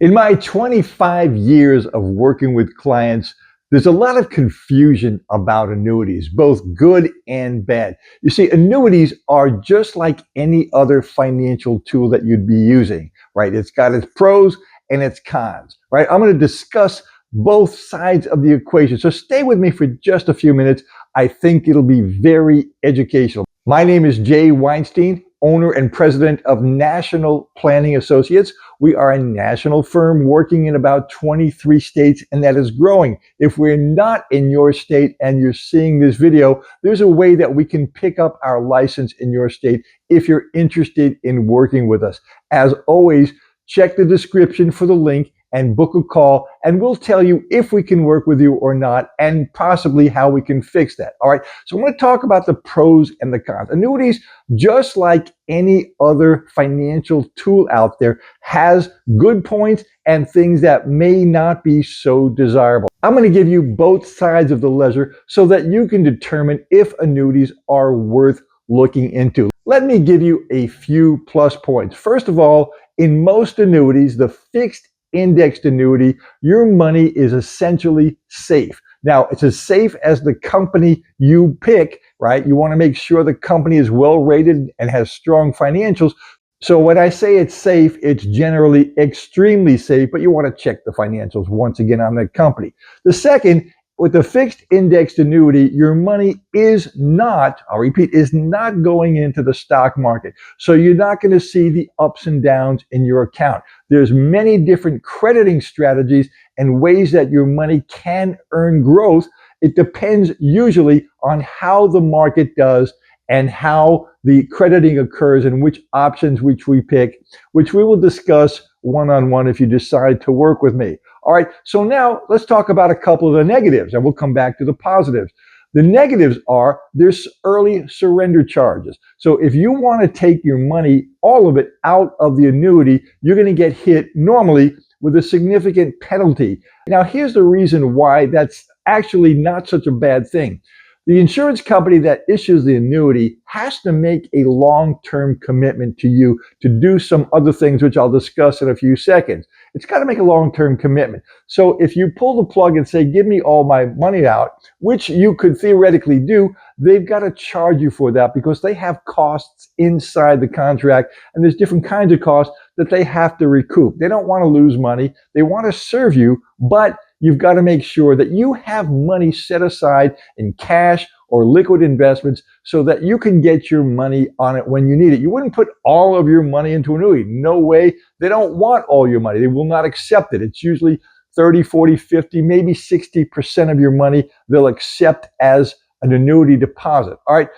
In my 25 years of working with clients, there's a lot of confusion about annuities, both good and bad. You see, annuities are just like any other financial tool that you'd be using, right? It's got its pros and its cons, right? I'm going to discuss both sides of the equation. So stay with me for just a few minutes. I think it'll be very educational. My name is Jay Weinstein, owner and president of National Planning Associates. We are a national firm working in about 23 states, and that is growing. If we're not in your state and you're seeing this video, there's a way that we can pick up our license in your state if you're interested in working with us. As always, check the description for the link and book a call, and we'll tell you if we can work with you or not, and possibly how we can fix that. All right, so I'm going to talk about the pros and the cons. Annuities, just like any other financial tool out there, has good points and things that may not be so desirable. I'm going to give you both sides of the ledger so that you can determine if annuities are worth looking into. Let me give you a few plus points. First of all, in most annuities, the fixed indexed annuity, your money is essentially safe. Now, it's as safe as the company you pick, right? You want to make sure the company is well rated and has strong financials. So when I say it's safe, it's generally extremely safe, but you want to check the financials once again on the company. The second, with the fixed indexed annuity, your money is not, I'll repeat, is not going into the stock market. So you're not going to see the ups and downs in your account. There's many different crediting strategies and ways that your money can earn growth. It depends usually on how the market does and how the crediting occurs and which options which we pick, which we will discuss one-on-one if you decide to work with me. All right, so now let's talk about a couple of the negatives, and we'll come back to the positives. The negatives are there's early surrender charges. So if you want to take your money, all of it, out of the annuity, you're going to get hit normally with a significant penalty. Now, here's the reason why that's actually not such a bad thing. The insurance company that issues the annuity has to make a long-term commitment to you to do some other things, which I'll discuss in a few seconds. It's got to make a long-term commitment. So if you pull the plug and say, give me all my money out, which you could theoretically do, they've got to charge you for that because they have costs inside the contract, and there's different kinds of costs that they have to recoup. They don't want to lose money. They want to serve you, but you've got to make sure that you have money set aside in cash or liquid investments so that you can get your money on it when you need it. You wouldn't put all of your money into an annuity. No way. They don't want all your money. They will not accept it. It's usually 30, 40, 50, maybe 60% of your money they'll accept as an annuity deposit. All right.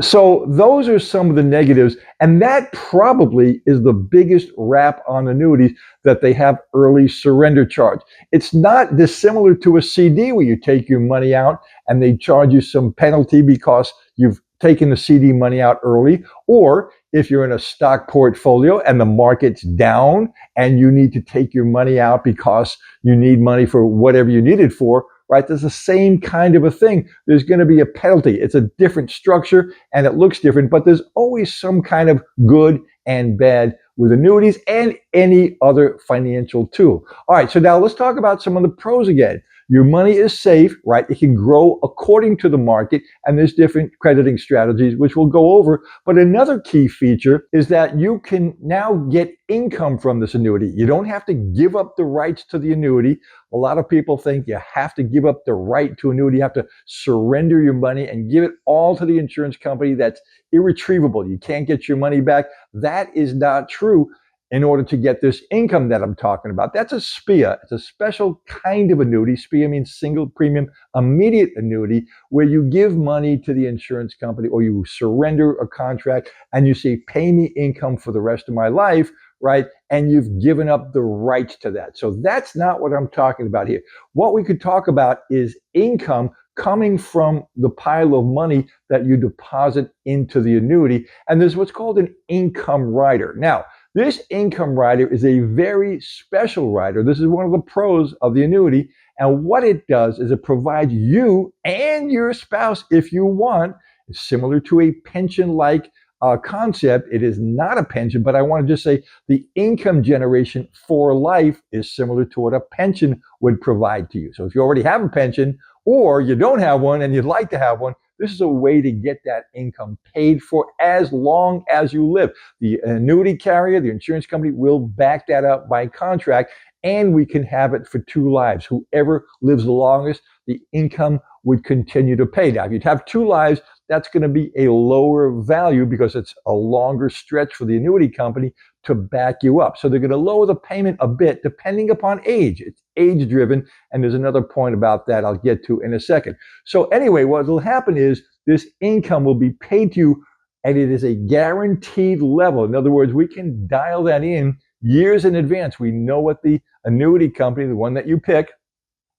So those are some of the negatives, and that probably is the biggest rap on annuities, that they have early surrender charge. It's not dissimilar to a CD where you take your money out and they charge you some penalty because you've taken the CD money out early, or if you're in a stock portfolio and the market's down and you need to take your money out because you need money for whatever you need it for, right? There's the same kind of a thing. There's going to be a penalty. It's a different structure and it looks different, but there's always some kind of good and bad with annuities and any other financial tool. All right, so now let's talk about some of the pros again. Your money is safe, right? It can grow according to the market, and there's different crediting strategies, which we'll go over. But another key feature is that you can now get income from this annuity. You don't have to give up the rights to the annuity. A lot of people think you have to give up the right to annuity. You have to surrender your money and give it all to the insurance company. That's irretrievable. You can't get your money back. That is not true. In order to get this income that I'm talking about, that's a SPIA. It's a special kind of annuity. SPIA means single premium immediate annuity, where you give money to the insurance company or you surrender a contract and you say, pay me income for the rest of my life, right? And you've given up the rights to that. So that's not what I'm talking about here. What we could talk about is income coming from the pile of money that you deposit into the annuity. And there's what's called an income rider. Now, this income rider is a very special rider. This is one of the pros of the annuity. And what it does is it provides you and your spouse, if you want, similar to a pension-like concept. It is not a pension, but I want to just say the income generation for life is similar to what a pension would provide to you. So if you already have a pension or you don't have one and you'd like to have one, this is a way to get that income paid for as long as you live. The annuity carrier, the insurance company, will back that up by contract, and we can have it for 2 lives. Whoever lives the longest, the income would continue to pay. Now, if you'd have 2 lives, that's going to be a lower value because it's a longer stretch for the annuity company to back you up. So they're going to lower the payment a bit depending upon age. It's age driven. And there's another point about that I'll get to in a second. So anyway, what will happen is this income will be paid to you, and it is a guaranteed level. In other words, we can dial that in years in advance. We know what the annuity company, the one that you pick,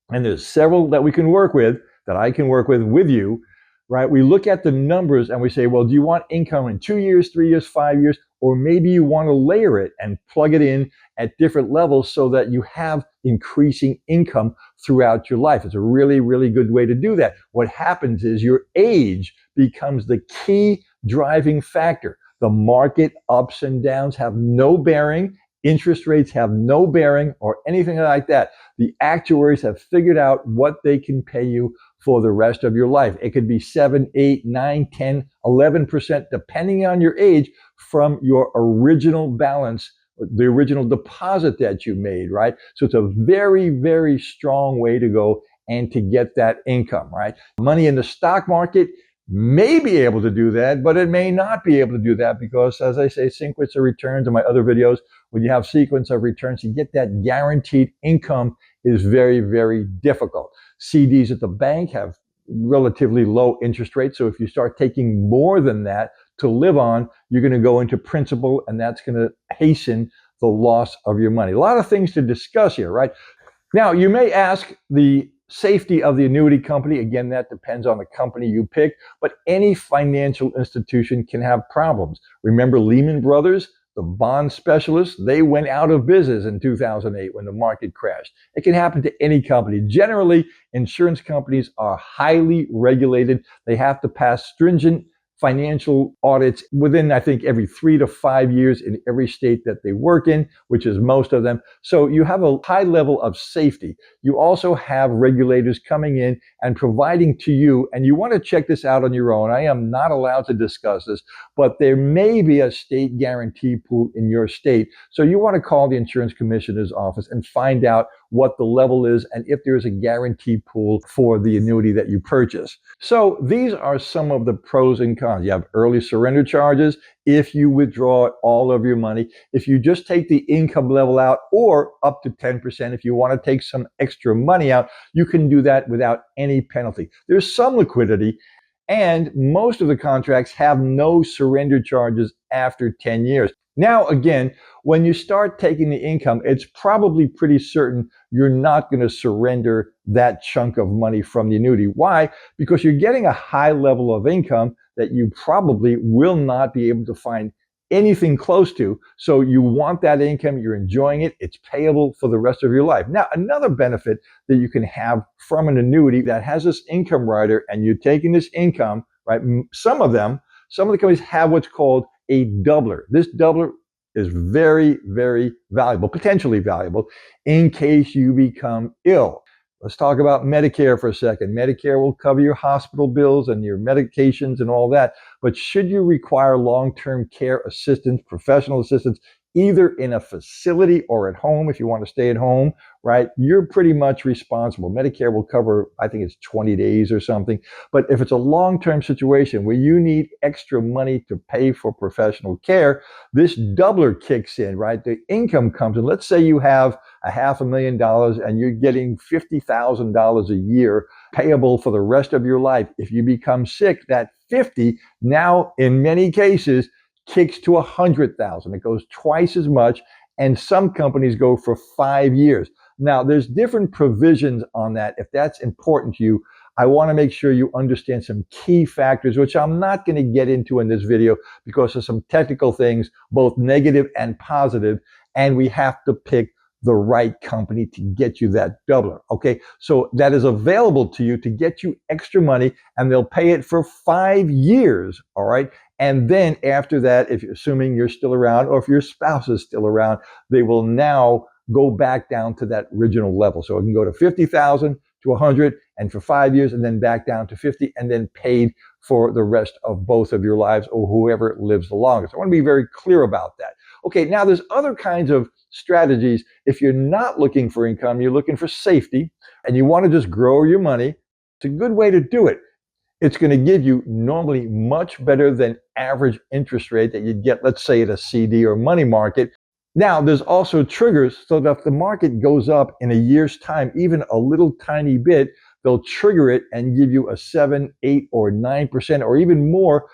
and there's several that we can work with, that I can work with you, right? We look at the numbers and we say, well, do you want income in 2 years, 3 years, 5 years? Or maybe you want to layer it and plug it in at different levels so that you have increasing income throughout your life. It's a really, really good way to do that. What happens is your age becomes the key driving factor. The market ups and downs have no bearing. Interest rates have no bearing or anything like that. The actuaries have figured out what they can pay you for the rest of your life. It could be 7, 8, 9, 10, 11%, depending on your age, from your original balance, the original deposit that you made, right? So it's a very, very strong way to go and to get that income, right? Money in the stock market may be able to do that, but it may not be able to do that because, as I say, sequence of returns in my other videos, when you have sequence of returns, you get that guaranteed income is very, very difficult. CDs at the bank have relatively low interest rates. So if you start taking more than that to live on, you're going to go into principal, and that's going to hasten the loss of your money. A lot of things to discuss here, right? Now, you may ask the safety of the annuity company. Again, that depends on the company you pick, but any financial institution can have problems. Remember Lehman Brothers, the bond specialists, they went out of business in 2008 when the market crashed. It can happen to any company. Generally, insurance companies are highly regulated. They have to pass stringent financial audits within, I think, every 3 to 5 years in every state that they work in, which is most of them. So you have a high level of safety. You also have regulators coming in and providing to you, and you want to check this out on your own. I am not allowed to discuss this, but there may be a state guarantee pool in your state. So you want to call the insurance commissioner's office and find out what the level is and if there is a guarantee pool for the annuity that you purchase. So these are some of the pros and cons. You have early surrender charges if you withdraw all of your money. If you just take the income level out, or up to 10%, if you want to take some extra money out, you can do that without any penalty. There's some liquidity, and most of the contracts have no surrender charges after 10 years. Now, again, when you start taking the income, it's probably pretty certain you're not going to surrender that chunk of money from the annuity. Why? Because you're getting a high level of income that you probably will not be able to find anything close to. So you want that income, you're enjoying it, it's payable for the rest of your life. Now, another benefit that you can have from an annuity that has this income rider, and you're taking this income, right? Some of the companies have what's called a doubler. This doubler is very, very valuable, potentially valuable, in case you become ill. Let's talk about Medicare for a second. Medicare will cover your hospital bills and your medications and all that. But should you require long-term care assistance, professional assistance, either in a facility or at home, if you want to stay at home, right, you're pretty much responsible. Medicare will cover, I think it's 20 days or something. But if it's a long-term situation where you need extra money to pay for professional care, this doubler kicks in, right? The income comes in. Let's say you have $500,000 and you're getting $50,000 a year payable for the rest of your life. If you become sick, that 50 now, in many cases, kicks to 100,000. It goes twice as much, and some companies go for 5 years. Now, there's different provisions on that. If that's important to you, I want to make sure you understand some key factors, which I'm not going to get into in this video because of some technical things, both negative and positive, and we have to pick the right company to get you that doubler. Okay, so that is available to you to get you extra money, and they'll pay it for 5 years. All right. And then after that, if you're assuming you're still around or if your spouse is still around, they will now go back down to that original level. So it can go to 50,000 to 100 and for 5 years, and then back down to 50, and then paid for the rest of both of your lives, or whoever lives the longest. I want to be very clear about that. Okay, now there's other kinds of strategies. If you're not looking for income, you're looking for safety, and you want to just grow your money, it's a good way to do it. It's going to give you normally much better than average interest rate that you'd get, let's say, at a CD or money market. Now, there's also triggers, so that if the market goes up in a year's time, even a little tiny bit, they'll trigger it and give you a 7, 8, or 9%, or even more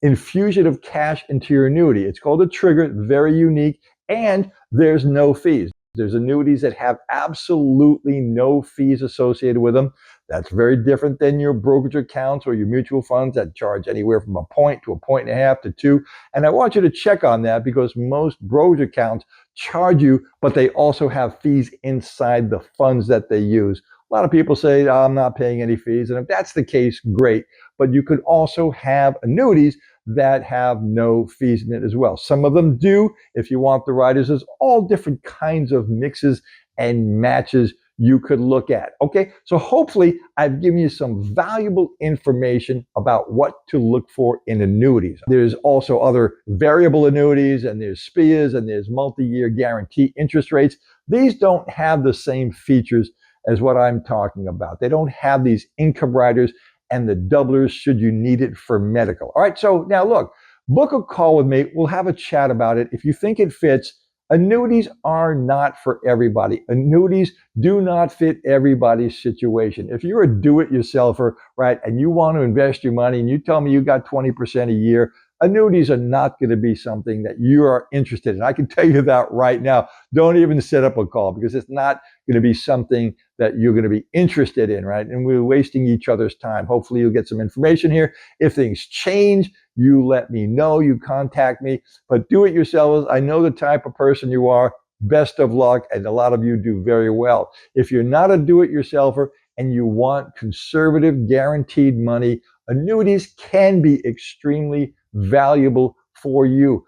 infusion of cash into your annuity. It's called a trigger, very unique, and there's no fees. There's annuities that have absolutely no fees associated with them. That's very different than your brokerage accounts or your mutual funds that charge anywhere from a point to a point and a half to 2. And I want you to check on that, because most brokerage accounts charge you, but they also have fees inside the funds that they use. A lot of people say, oh, I'm not paying any fees. And if that's the case, great. But you could also have annuities that have no fees in it as well. Some of them do, if you want the riders. There's all different kinds of mixes and matches you could look at. Okay, so hopefully I've given you some valuable information about what to look for in annuities. There's also other variable annuities, and there's SPIAs, and there's multi-year guarantee interest rates. These don't have the same features as what I'm talking about. They don't have these income riders and the doublers should you need it for medical. All right, so now look, book a call with me. We'll have a chat about it. If you think it fits, annuities are not for everybody. Annuities do not fit everybody's situation. If you're a do-it-yourselfer, right, and you want to invest your money and you tell me you got 20% a year, annuities are not going to be something that you are interested in. I can tell you that right now. Don't even set up a call, because it's not going to be something that you're going to be interested in, right? And we're wasting each other's time. Hopefully you'll get some information here. If things change, you let me know, you contact me. But do it yourselves. I know the type of person you are. Best of luck, and a lot of you do very well. If you're not a do-it-yourselfer and you want conservative guaranteed money, annuities can be extremely valuable for you.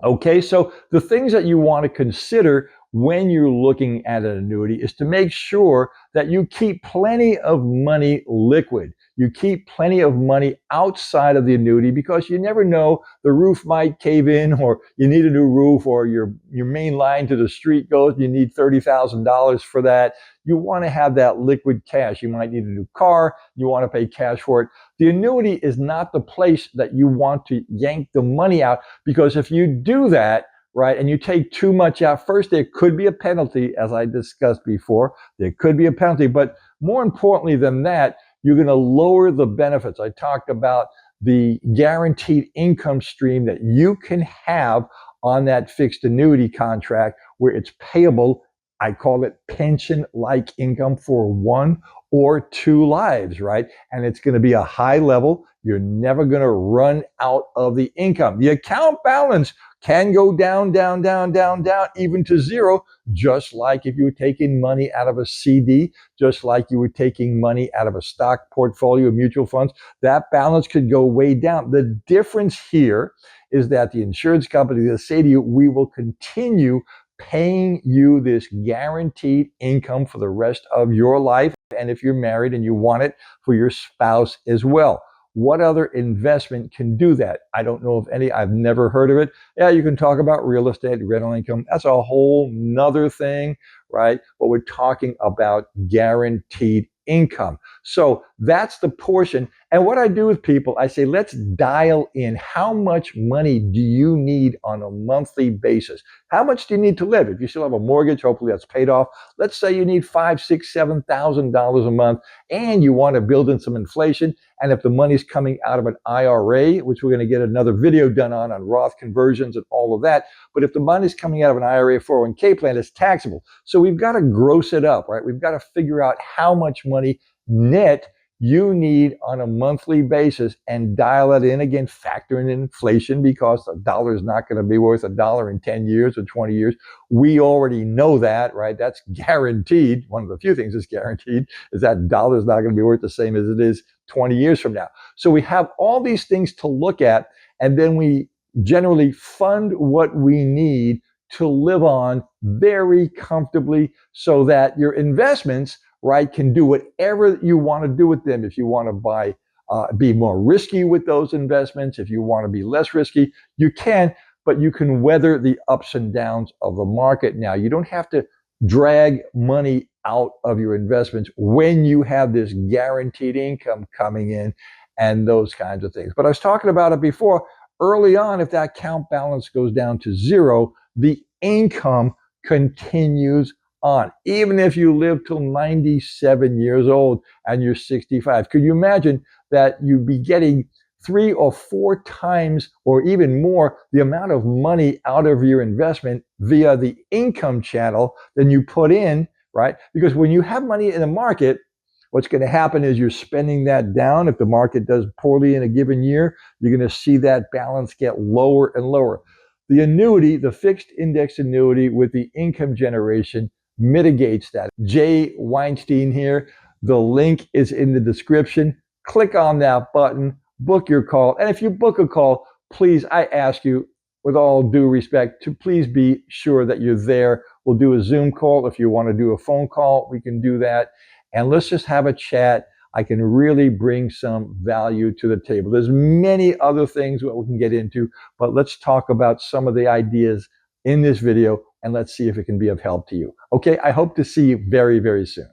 Okay, so the things that you want to consider when you're looking at an annuity is to make sure that you keep plenty of money liquid. You keep plenty of money outside of the annuity, because you never know, the roof might cave in, or you need a new roof, or your main line to the street goes, you need $30,000 for that. You want to have that liquid cash. You might need a new car. You want to pay cash for it. The annuity is not the place that you want to yank the money out, because if you do that, right, and you take too much out, first, there could be a penalty, as I discussed before. There could be a penalty, but more importantly than that, you're going to lower the benefits. I talked about the guaranteed income stream that you can have on that fixed annuity contract, where it's payable. I call it pension-like income for 1 or 2 lives, right? And it's going to be a high level. You're never going to run out of the income. The account balance can go down, down, down, down, down, even to zero, just like if you were taking money out of a CD, just like you were taking money out of a stock portfolio, mutual funds. That balance could go way down. The difference here is that the insurance company will say to you, we will continue paying you this guaranteed income for the rest of your life, and if you're married and you want it, for your spouse as well. What other investment can do that? I don't know of any. I've never heard of it. Yeah, you can talk about real estate, rental income. That's a whole nother thing, right? But we're talking about guaranteed income. So that's the portion. And what I do with people, I say, let's dial in. How much money do you need on a monthly basis? How much do you need to live? If you still have a mortgage, hopefully that's paid off. Let's say you need $5,000, $6,000, $7,000 a month, and you want to build in some inflation. And if the money's coming out of an IRA, which we're going to get another video done on Roth conversions and all of that. But if the money's coming out of an IRA 401k plan, it's taxable. So we've got to gross it up, right? We've got to figure out how much money net you need on a monthly basis and dial it in again, factor in inflation because the dollar is not going to be worth $1 in 10 years or 20 years. We already know that, right? That's guaranteed. One of the few things that's guaranteed is that dollar is not going to be worth the same as it is 20 years from now. So we have all these things to look at, and then we generally fund what we need to live on very comfortably so that your investments, right, can do whatever you want to do with them. If you want to be more risky with those investments, if you want to be less risky, you can, but you can weather the ups and downs of the market. Now, you don't have to drag money out of your investments when you have this guaranteed income coming in and those kinds of things. But I was talking about it before. Early on, if that account balance goes down to zero, the income continues on, even if you live till 97 years old and you're 65. Could you imagine that you'd be getting 3 or 4 times or even more the amount of money out of your investment via the income channel than you put in, right? Because when you have money in the market, what's going to happen is you're spending that down. If the market does poorly in a given year, you're going to see that balance get lower and lower. The annuity, the fixed index annuity with the income generation mitigates that. Jay Weinstein here. The link is in the description. Click on that button, book your call. And if you book a call, please, I ask you, with all due respect, to please be sure that you're there. We'll do a Zoom call. If you want to do a phone call, we can do that. And let's just have a chat. I can really bring some value to the table. There's many other things that we can get into, but let's talk about some of the ideas in this video and let's see if it can be of help to you. Okay, I hope to see you very, very soon.